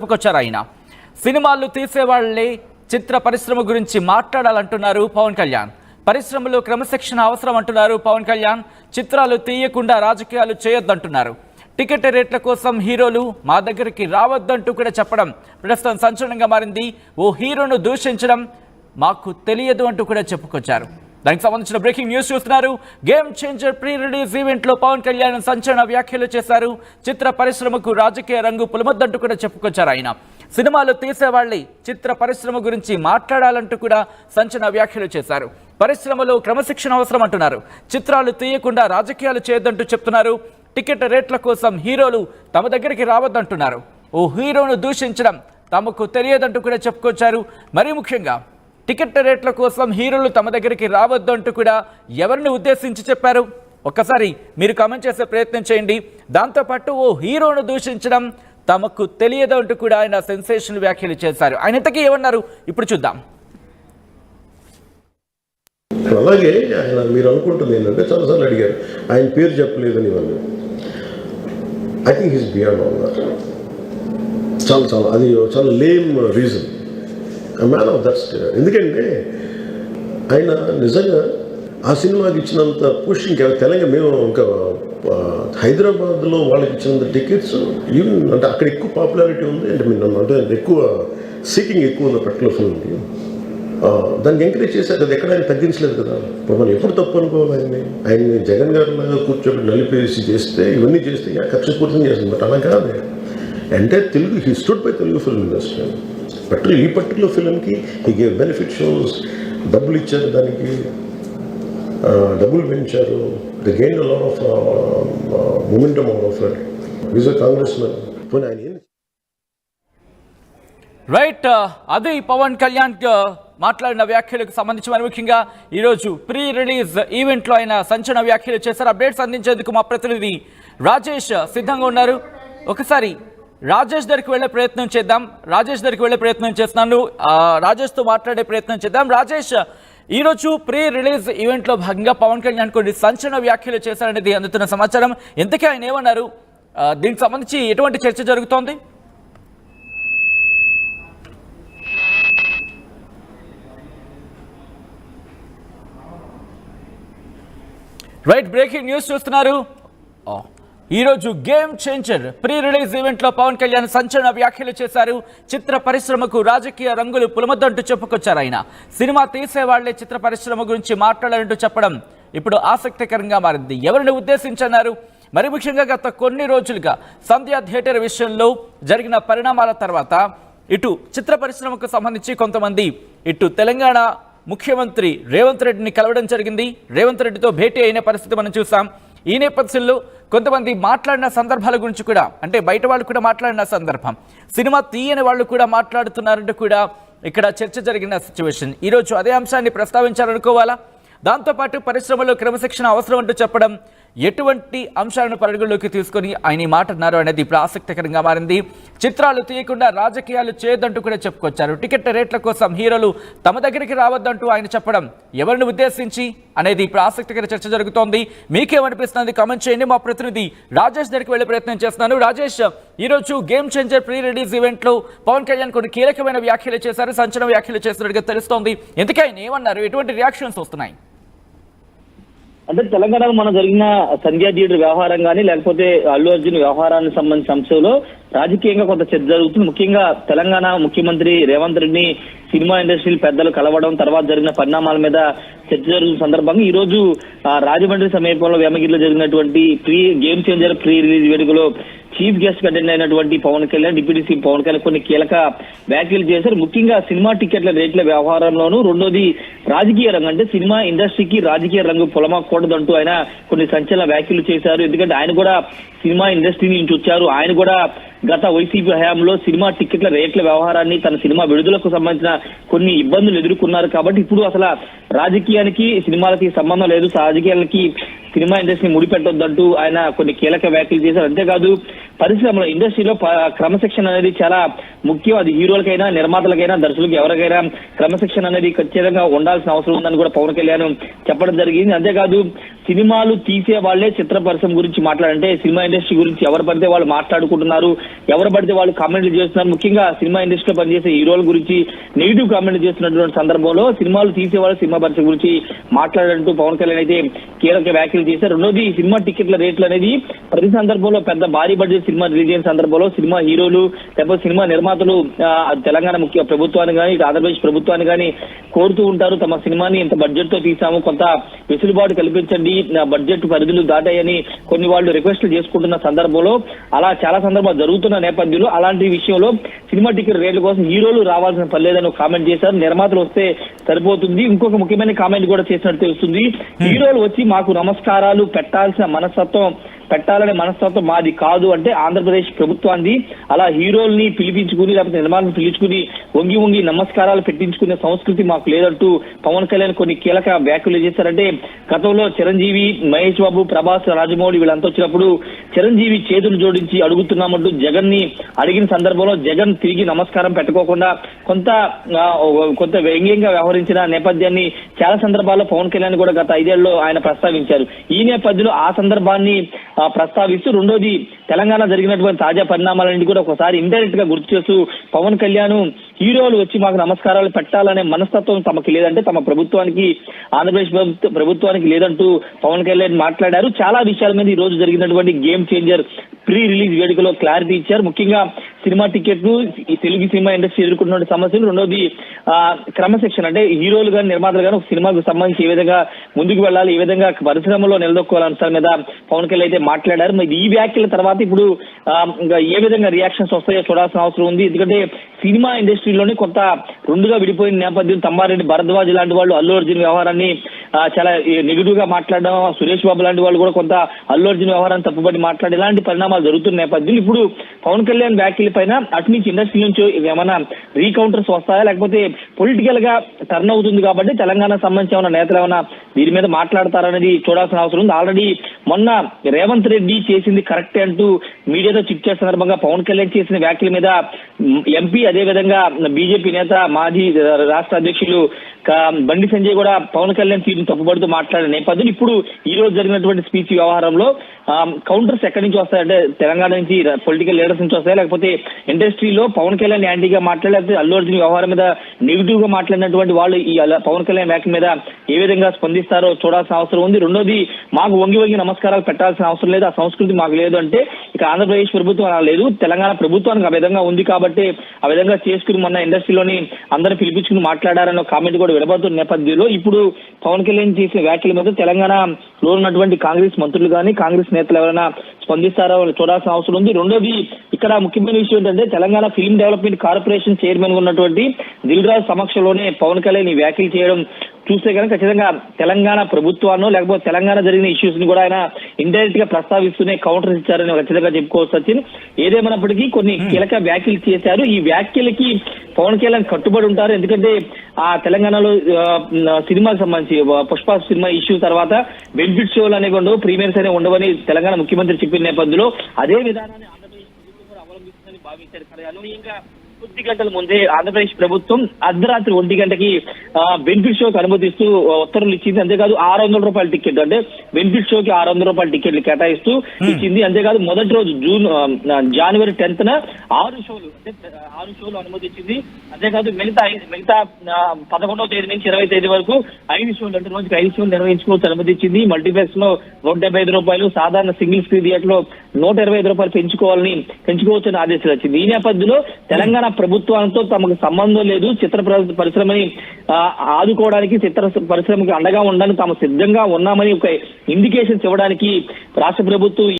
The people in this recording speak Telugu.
చెప్పుకొచ్చారు ఆయన. సినిమాలు తీసేవాళ్లే చిత్ర పరిశ్రమ గురించి మాట్లాడాలంటున్నారు పవన్ కళ్యాణ్. పరిశ్రమలో క్రమశిక్షణ అవసరం అంటున్నారు పవన్ కళ్యాణ్. చిత్రాలు తీయకుండా రాజకీయాలు చేయొద్దంటున్నారు. టికెట్ రేట్ల కోసం హీరోలు మా దగ్గరికి రావద్దంటూ కూడా చెప్పడం ప్రస్తుతం సంచలనంగా మారింది. ఓ హీరోను దూషించడం మాకు తెలియదు అంటూ కూడా చెప్పుకొచ్చారు. దానికి సంబంధించిన బ్రేకింగ్ న్యూస్ చూస్తున్నారు. Game changer pre release event లో పవన్ కళ్యాణ్ సంచలన వ్యాఖ్యలు చేశారు. చిత్ర పరిశ్రమకు రాజకీయ రంగు పులమొద్దంటూ కూడా చెప్పుకొచ్చారు ఆయన. సినిమాలు తీసేవాళ్లే చిత్ర పరిశ్రమ గురించి మాట్లాడాలంటూ కూడా సంచలన వ్యాఖ్యలు చేశారు. పరిశ్రమలో క్రమశిక్షణ అవసరం అంటున్నారు. చిత్రాలు తీయకుండా రాజకీయాలు చేయొద్దంటూ చెప్తున్నారు. టికెట్ రేట్ల కోసం హీరోలు తమ దగ్గరికి రావద్దంటున్నారు. ఓ హీరోను దూషించడం తమకు తెలియదంటూ కూడా చెప్పుకొచ్చారు. మరీ ముఖ్యంగా టికెట్ రేట్ల కోసం హీరోలు తమ దగ్గరికి రావద్దు అంటూ కూడా ఎవరిని ఉద్దేశించి చెప్పారు ఒక్కసారి మీరు కామెంట్ చేసే ప్రయత్నం చేయండి. దాంతోపాటు ఓ హీరోను దూషించడం తమకు తెలియదు అంటూ కూడా ఆయన సెన్సేషనల్ వ్యాఖ్యలు చేశారు. ఆయన ఇంతకీ ఏమన్నారు ఇప్పుడు చూద్దాం. అలాగే ఆయన మీరు అనుకుంటుంది ఏంటంటే చాలాసార్లు అడిగారు ఆయన పేరు చెప్పలేదని వాళ్ళు. I think is beyond all that. అది చాలా lame reason. Man of that state. ఎందుకంటే ఆయన నిజంగా ఆ సినిమాకి ఇచ్చినంత పుష్ ఇంకా తెలంగాణ మేము ఇంకా హైదరాబాద్లో వాళ్ళకి ఇచ్చినంత టికెట్స్ ఈవెన్ అంటే అక్కడ ఎక్కువ పాపులారిటీ ఉంది. అంటే మీరు అంటే ఎక్కువ సీకింగ్ ఎక్కువ ఉంది పర్టికులర్ ఫిల్మ్కి. దాన్ని ఎంకరేజ్ చేశారు కదా, ఎక్కడ ఆయన తగ్గించలేదు కదా. ఇప్పుడు మనం ఎప్పుడు తప్పు అనుకోవాలి ఆయన్ని జగన్ గారి లాగా కూర్చోబెట్టి నలిపేసి చేస్తే ఇవన్నీ చేస్తే కక్షపూర్తం చేస్తుంది. బట్ అలా కాదు. అంటే Telugu he stood by Telugu film industry. ఈ పర్టికులర్ ఫిల్మ్కి ఈ గేవ్ బెనిఫిట్ షోస్, డబ్బులు ఇచ్చారు, దానికి డబ్బులు పెంచారు. They gain a lot of momentum of it. Is a congressmen. ఆయన రైట్. అది పవన్ కళ్యాణ్ మాట్లాడిన వ్యాఖ్యలకు సంబంధించి మరి ముఖ్యంగా ఈరోజు ప్రీ రిలీజ్ ఈవెంట్లో ఆయన సంచలన వ్యాఖ్యలు చేశారు. అప్డేట్స్ అందించేందుకు మా ప్రతినిధి రాజేష్ సిద్ధంగా ఉన్నారు. ఒకసారి రాజేష్ దగ్గరికి వెళ్ళే ప్రయత్నం చేద్దాం. రాజేష్ దగ్గరికి వెళ్ళే ప్రయత్నం చేస్తున్నాను. రాజేష్తో మాట్లాడే ప్రయత్నం చేద్దాం. రాజేష్, ఈరోజు ప్రీ రిలీజ్ ఈవెంట్లో భాగంగా పవన్ కళ్యాణ్ కొన్ని సంచలన వ్యాఖ్యలు చేశారనేది అందుతున్న సమాచారం. ఇంతకీ ఆయన ఏమన్నారు? దీనికి సంబంధించి ఎటువంటి చర్చ జరుగుతోంది? రైట్, బ్రేకింగ్ న్యూస్ చూస్తున్నారు. ఈరోజు గేమ్ చేంజర్ ప్రీ రిలీజ్ ఈవెంట్లో పవన్ కళ్యాణ్ సంచలన వ్యాఖ్యలు చేశారు. చిత్ర పరిశ్రమకు రాజకీయ రంగులు పులమొద్దంటూ చెప్పుకొచ్చారు ఆయన. సినిమా తీసేవాళ్లే చిత్ర పరిశ్రమ గురించి మాట్లాడాలంటూ చెప్పడం ఇప్పుడు ఆసక్తికరంగా మారింది. ఎవరిని ఉద్దేశించన్నారు? మరి ముఖ్యంగా గత కొన్ని రోజులుగా సంధ్యా థియేటర్ విషయంలో జరిగిన పరిణామాల తర్వాత ఇటు చిత్ర పరిశ్రమకు సంబంధించి కొంతమంది ఇటు తెలంగాణ ముఖ్యమంత్రి రేవంత్ రెడ్డిని కలవడం జరిగింది. రేవంత్ రెడ్డితో భేటీ అయిన పరిస్థితి మనం చూసాం. ఈ నేపథ్యంలో కొంతమంది మాట్లాడిన సందర్భాల గురించి కూడా, అంటే బయట వాళ్ళు కూడా మాట్లాడిన సందర్భం, సినిమా తీయని వాళ్ళు కూడా మాట్లాడుతున్నారంటూ కూడా ఇక్కడ చర్చ జరిగిన సిచ్యువేషన్. ఈరోజు అదే అంశాన్ని ప్రస్తావించాలనుకోవాలా? దాంతోపాటు పరిశ్రమలో క్రమశిక్షణ అవసరం అంటూ చెప్పడం, ఎటువంటి అంశాలను పరిగణలోకి తీసుకొని ఆయన ఈ మాట అన్నారు అనేది ఇప్పుడు ఆసక్తికరంగా మారింది. చిత్రాలు తీయకుండా రాజకీయాలు చేయొద్దంటూ కూడా చెప్పుకొచ్చారు. టికెట్ రేట్ల కోసం హీరోలు తమ దగ్గరికి రావద్దంటూ ఆయన చెప్పడం ఎవరిని ఉద్దేశించి అనేది ఇప్పుడు ఆసక్తికర చర్చ జరుగుతోంది. మీకేమనిపిస్తుంది కామెంట్ చేయండి. మా ప్రతినిధి రాజేష్ దగ్గరికి వెళ్ళే ప్రయత్నం చేస్తున్నాను. రాజేష్, ఈరోజు గేమ్ చేంజర్ ప్రీ రిలీజ్ ఈవెంట్లో పవన్ కళ్యాణ్ కొన్ని కీలకమైన వ్యాఖ్యలు చేశారు, సంచలన వ్యాఖ్యలు చేస్తున్నట్టుగా తెలుస్తోంది. ఎందుకు ఆయన ఏమన్నారు? ఎటువంటి రియాక్షన్స్ వస్తున్నాయి? అంటే తెలంగాణలో మన జరిగిన సంధ్యా థియేటర్ వ్యవహారం కానీ లేకపోతే అల్లు అర్జున్ వ్యవహారానికి సంబంధించిన అంశంలో రాజకీయంగా కొంత చర్చ జరుగుతుంది. ముఖ్యంగా తెలంగాణ ముఖ్యమంత్రి రేవంత్ రెడ్డిని సినిమా ఇండస్ట్రీ పెద్దలు కలవడం, తర్వాత జరిగిన పరిణామాల మీద చర్చ జరుగుతున్న సందర్భంగా ఈ రోజు రాజమండ్రి సమీపంలో వేమగిరిలో జరిగినటువంటి గేమ్ చేంజర్ ప్రీ రిలీజ్ వేడుకలో చీఫ్ గెస్ట్ అటెండ్ అయినటువంటి పవన్ కళ్యాణ్, డిప్యూటీ సీఎం పవన్ కళ్యాణ్ కొన్ని కీలక వ్యాఖ్యలు చేశారు. ముఖ్యంగా సినిమా టికెట్ల రేట్ల వ్యవహారంలోనూ, రెండోది రాజకీయ రంగం, అంటే సినిమా ఇండస్ట్రీకి రాజకీయ రంగు పొలమకూడదంటూ ఆయన కొన్ని సంచలన వ్యాఖ్యలు చేశారు. ఎందుకంటే ఆయన కూడా సినిమా ఇండస్ట్రీ నుంచి వచ్చారు. ఆయన కూడా గత వైసీపీ హయాంలో సినిమా టికెట్ల రేట్ల వ్యవహారాన్ని, తన సినిమా విడుదలకు సంబంధించిన కొన్ని ఇబ్బందులు ఎదుర్కొన్నారు. కాబట్టి ఇప్పుడు అసలు రాజకీయానికి సినిమాలకి సంబంధం లేదు, రాజకీయాలకి సినిమా ఇండస్ట్రీని ముడిపెట్టొద్దంటూ ఆయన కొన్ని కీలక వ్యాఖ్యలు చేశారు. అంతేకాదు పరిశ్రమలో ఇండస్ట్రీలో క్రమశిక్షణ అనేది చాలా ముఖ్యం. అది హీరోలకైనా, నిర్మాతలకైనా, దర్శకులకు ఎవరికైనా క్రమశిక్షణ అనేది ఖచ్చితంగా ఉండాల్సిన అవసరం ఉందని కూడా పవన్ కళ్యాణ్ చెప్పడం జరిగింది. అంతేకాదు సినిమాలు తీసే వాళ్ళే చిత్ర పరిశ్రమ గురించి మాట్లాడంటే సినిమా ఇండస్ట్రీ గురించి ఎవరు పడితే వాళ్ళు మాట్లాడుకుంటున్నారు, ఎవరు పడితే వాళ్ళు కామెంట్లు చేస్తున్నారు. ముఖ్యంగా సినిమా ఇండస్ట్రీలో పనిచేసే హీరోల గురించి నెగిటివ్ కామెంట్లు చేస్తున్నటువంటి సందర్భంలో సినిమాలు తీసేవాళ్ళు సినిమా పరిశ్రమ గురించి మాట్లాడంటూ పవన్ కళ్యాణ్ అయితే కీలక వ్యాఖ్యలు చేశారు. రెండోది సినిమా టికెట్ల రేట్లు అనేది ప్రతి సందర్భంలో పెద్ద భారీ బడ్జెట్ సినిమా రిలీజ్ అయిన సందర్భంలో సినిమా హీరోలు లేకపోతే సినిమా నిర్మాతలు తెలంగాణ ముఖ్య ప్రభుత్వాన్ని కానీ ఆంధ్రప్రదేశ్ ప్రభుత్వాన్ని కానీ కోరుతూ ఉంటారు, తమ సినిమాని ఇంత బడ్జెట్ తో తీసాము, కొంత వెసులుబాటు కల్పించండి, బడ్జెట్ పరిధులు దాటాయని కొన్ని వాళ్ళు రిక్వెస్ట్లు చేసుకుంటున్న సందర్భంలో అలా చాలా సందర్భాలు జరుగుతున్న నేపథ్యంలో అలాంటి విషయంలో సినిమా టికెట్ రేట్ల కోసం హీరోలు రావాల్సిన పని లేదని కామెంట్ చేశారు. నిర్మాతలు వస్తే సరిపోతుంది. ఇంకొక ముఖ్యమైన కామెంట్ కూడా చేసినట్టు తెలుస్తుంది. హీరోలు వచ్చి మాకు నమస్కారాలు పెట్టాల్సిన పెట్టాలనే మనస్తత్వం మాది కాదు అంటే ఆంధ్రప్రదేశ్ ప్రభుత్వాన్ని. అలా హీరోల్ని పిలిపించుకుని లేకపోతే నిర్మాణం పిలుచుకుని వంగి నమస్కారాలు పెట్టించుకునే సంస్కృతి మాకు లేదంటూ పవన్ కళ్యాణ్ కొన్ని కీలక వ్యాఖ్యలు చేశారంటే గతంలో చిరంజీవి, మహేష్ బాబు, ప్రభాస్, రాజమౌళి వీళ్ళంతా వచ్చినప్పుడు చిరంజీవి చేతులు జోడించి అడుగుతున్నామంటూ జగన్ ని అడిగిన సందర్భంలో జగన్ తిరిగి నమస్కారం పెట్టుకోకుండా కొంత వ్యంగ్యంగా వ్యవహరించిన నేపథ్యాన్ని చాలా సందర్భాల్లో పవన్ కళ్యాణ్ కూడా గత 5 ఏళ్లలో ఆయన ప్రస్తావించారు. ఈ నేపథ్యంలో ఆ సందర్భాన్ని ప్రస్తావిస్తూ రెండోది తెలంగాణ జరిగినటువంటి తాజా పరిణామాలన్నీ కూడా ఒకసారి ఇండైరెక్ట్ గా గుర్తు చేస్తూ పవన్ కళ్యాణ్ హీరోలు వచ్చి మాకు నమస్కారాలు పెట్టాలనే మనస్తత్వం తమకి లేదంటే తమ ప్రభుత్వానికి ఆంధ్రప్రదేశ్ ప్రభుత్వానికి లేదంటూ పవన్ కళ్యాణ్ మాట్లాడారు. చాలా విషయాల మీద ఈ రోజు జరిగినటువంటి గేమ్ చేంజర్ ప్రీ రిలీజ్ వేడుకలో క్లారిటీ ఇచ్చారు. ముఖ్యంగా సినిమా టికెట్లు, ఈ తెలుగు సినిమా ఇండస్ట్రీ ఎదుర్కొంటున్న సమస్యలు, రెండోది క్రమశిక్షణ అంటే హీరోలు కానీ నిర్మాతలు కానీ ఒక సినిమాకు సంబంధించి ఏ విధంగా ముందుకు వెళ్ళాలి, ఏ విధంగా పరిశ్రమలో నిలదొక్కోవాలనే అంశాల మీద పవన్ కళ్యాణ్ అయితే మాట్లాడారు. మరి ఈ వ్యాఖ్యల తర్వాత ఇప్పుడు ఏ విధంగా రియాక్షన్స్ వస్తాయో చూడాల్సిన అవసరం ఉంది. ఎందుకంటే సినిమా ఇండస్ట్రీలోని కొంత రెండుగా విడిపోయిన నేపథ్యం, తమ్మారెడ్డి భరద్వాజ్ లాంటి వాళ్ళు అల్లు అర్జున్ వ్యవహారాన్ని చాలా నెగిటివ్ గా మాట్లాడడం, సురేష్ బాబు లాంటి వాళ్ళు కూడా కొంత అల్లు అర్జున్ వ్యవహారాన్ని తప్పుపడి మాట్లాడే ఇలాంటి పరిణామాలు జరుగుతున్న నేపథ్యం ఇప్పుడు పవన్ కళ్యాణ్ వ్యాఖ్యల పైన అటు నుంచి ఇండస్ట్రీ నుంచి ఏమైనా రీకౌంటర్స్ వస్తాయా లేకపోతే పొలిటికల్ గా టర్న్ అవుతుంది కాబట్టి తెలంగాణ సంబంధించి ఏమైనా నేతలు ఏమైనా దీని మీద మాట్లాడతారనేది చూడాల్సిన అవసరం ఉంది. ఆల్రెడీ మొన్న రేవంత్ రెడ్డి చేసింది కరెక్టే అంటూ మీడియాతో చిట్ చేసిన సందర్భంగా పవన్ కళ్యాణ్ చేసిన వ్యాఖ్యల మీద ఎంపీ అదేవిధంగా బీజేపీ నేత మాజీ రాష్ట్ర అధ్యక్షులు బండి సంజయ్ కూడా పవన్ కళ్యాణ్ తీరును తప్పుపడుతూ మాట్లాడిన నేపథ్యం ఇప్పుడు ఈ రోజు జరిగినటువంటి స్పీచ్ వ్యవహారంలో కౌంటర్స్ ఎక్కడి నుంచి వస్తాయంటే తెలంగాణ నుంచి పొలిటికల్ లీడర్స్ నుంచి వస్తాయి లేకపోతే ఇండస్ట్రీలో పవన్ కళ్యాణ్ యాంటీగా మాట్లాడలేకపోతే అల్లు అర్జున్ వ్యవహారం మీద నెగిటివ్ గా మాట్లాడినటువంటి వాళ్ళు ఈ పవన్ కళ్యాణ్ వ్యాఖ్య మీద ఏ విధంగా స్పందిస్తారో చూడాల్సిన అవసరం ఉంది. రెండోది మాకు వంగి నమస్కారాలు పెట్టాల్సిన అవసరం లేదు, ఆ సంస్కృతి మాకు లేదు అంటే ఇక ఆంధ్రప్రదేశ్ ప్రభుత్వం అలా లేదు, తెలంగాణ ప్రభుత్వానికి ఆ విధంగా ఉంది కాబట్టి ఆ విధంగా చేసుకుని మొన్న ఇండస్ట్రీలోని అందరూ పిలిపించుకుని మాట్లాడారన్న కామెంట్ కూడా విడబడుతున్న నేపథ్యంలో ఇప్పుడు పవన్ కళ్యాణ్ చేసిన వ్యాఖ్యల మీద తెలంగాణలో ఉన్నటువంటి కాంగ్రెస్ మంత్రులు కానీ కాంగ్రెస్ నేతలు ఎవరైనా స్పందిస్తారో చూడాల్సిన అవసరం ఉంది. రెండోది ఇక్కడ ముఖ్యమైన విషయం ఏంటంటే Telangana film development corporation chairman గా ఉన్నటువంటి దిల్ రాజు సమక్షంలోనే పవన్ కళ్యాణ్ ఈ వ్యాఖ్యలు చేయడం చూస్తే కనుక ఖచ్చితంగా తెలంగాణ ప్రభుత్వాన్ని లేకపోతే తెలంగాణ జరిగిన ఇష్యూస్ ని కూడా ఆయన ఇండైరెక్ట్ గా ప్రస్తావిస్తూనే కౌంటర్ ఇచ్చారని ఖచ్చితంగా చెప్పుకోవచ్చు. సచిన్, ఏదేమైనప్పటికీ కొన్ని కీలక వ్యాఖ్యలు చేశారు. ఈ వ్యాఖ్యలకి పవన్ కళ్యాణ్ కట్టుబడి ఉంటారు. ఎందుకంటే ఆ తెలంగాణలో సినిమాకి సంబంధించి పుష్ప సినిమా ఇష్యూ తర్వాత బెనిఫిట్ షోలు అనేవి ఉండవు, ప్రీమియర్స్ అనేవి ఉండవని తెలంగాణ ముఖ్యమంత్రి చెప్పిన నేపథ్యంలో అదే విధానాన్ని ఆంధ్రప్రదేశ్ ప్రభుత్వం కూడా అవలంబిస్తుందని భావించారు. కానీ ఇంకా కొద్ది గంటల ముందే ఆంధ్రప్రదేశ్ ప్రభుత్వం అర్ధరాత్రి 1 గంటకి బెనిఫిట్ షోకి అనుమతిస్తూ ఉత్తర్వులు ఇచ్చింది. అంతేకాదు 600 రూపాయల టికెట్ అంటే బెనిఫిట్ షోకి 600 రూపాయల టికెట్లు కేటాయిస్తూ ఇచ్చింది. అంతేకాదు మొదటి రోజు జనవరి 10న 6 షోలు అనుమతించింది. అంతేకాదు మిగతా 11వ తేదీ నుంచి 20వ తేదీ వరకు 5 షోలు అంటే రోజుకి 5 షోలు నిర్వహించుకోవచ్చు అనుమతించింది. మల్టీప్లెక్స్ లో 175 రూపాయలు, సాధారణ సింగిల్ స్క్రీన్ థియేటర్ లో 125 రూపాయలు పెంచుకోవచ్చని ఆదేశాలు వచ్చింది. ఈ నేపథ్యంలో తెలంగాణ ప్రభుత్వంతో తమకు సంబంధం లేదు, చిత్ర పరిశ్రమని ఆదుకోవడానికి చిత్ర పరిశ్రమకు అండగా ఉండడానికి తాము సిద్ధంగా ఉన్నామని ఒక ఇండికేషన్స్ ఇవ్వడానికి రాష్ట్ర ప్రభుత్వం